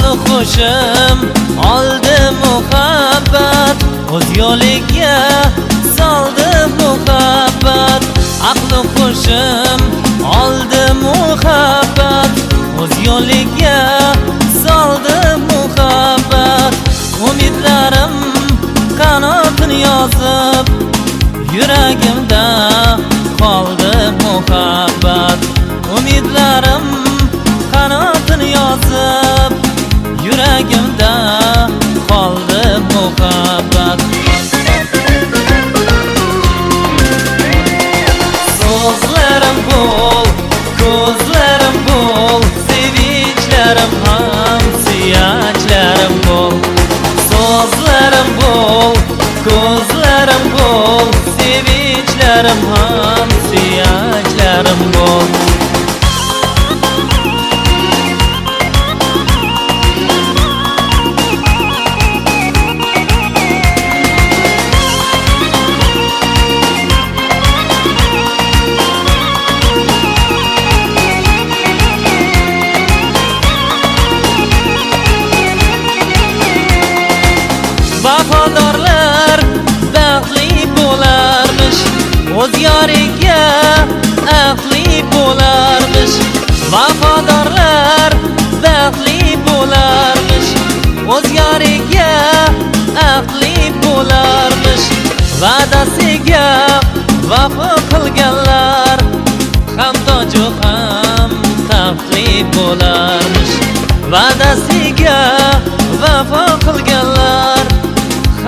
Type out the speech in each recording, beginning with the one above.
aqli hushim oldi muhabbat, o'z yo'liga soldi muhabbat. Aqli hushim oldi muhabbat, o'z yo'liga soldi muhabbat. Umidlarim qanotini yozib, yuragimda qoldi muhabbat. Umidlarim qanotini yozib, yuragimda qoldi muhabbat. So'zlarim bo'l, ko'zlarim bo'l, sevinchlarim ham suyaklarim bo'l. So'zlarim bo'l, ko'zlarim bo'l, sevinchlarim ham suyaklarim bo'l. Vafodorlar baxtli bo'larmish, o'z yoriga aqli bo'larmish. Vafodorlar baxtli bo'larmish, o'z yoriga aqli bo'larmish. Va'dasiga vafo qilganlar ham toju ham taxtli bo'larmish. Va'dasiga vafo qilganlar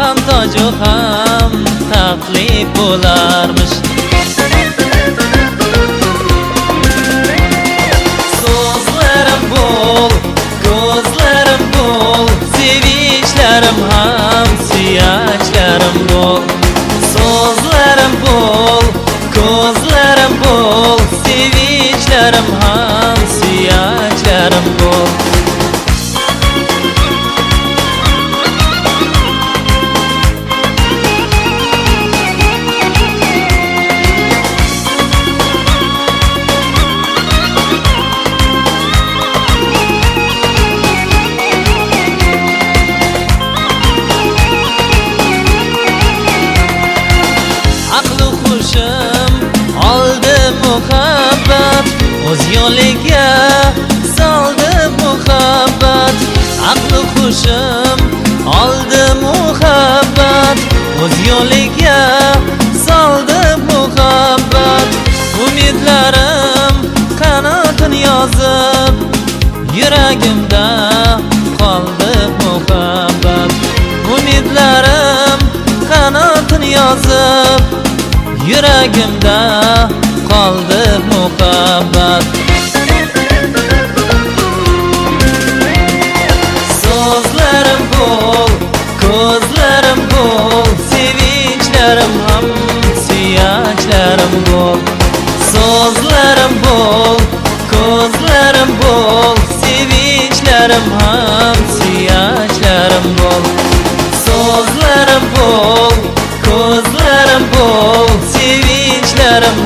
ham toju ham taxtli bo'larmish. So'zlarim bo'l, ko'zlarim bo'l, sevinchlarim ham suyaklarim bo'l. So'zlarim bo'l, ko'zlarim bo'l, sevinchlarim ham suyaklarim bo'l. Oldi muhabbat, o'z yo'liga soldi muhabbat. Aqli hushim oldi muhabbat, o'z yo'liga soldi muhabbat. Umidlarim qanotini yozib, yuragimda qoldi muhabbat. Umidlarim qanotini yozib, yuragimda qoldi muhabbat. So'zlarim bo'l, ko'zlarim bo'l, sevinchlarim ham suyaklarim bo'l. So'zlarim bo'l, ko'zlarim bo'l, sevinchlarim ham suyaklarim bo'l. So'zlarim bo'l, ko'zlarim bo'l, sevinchlarim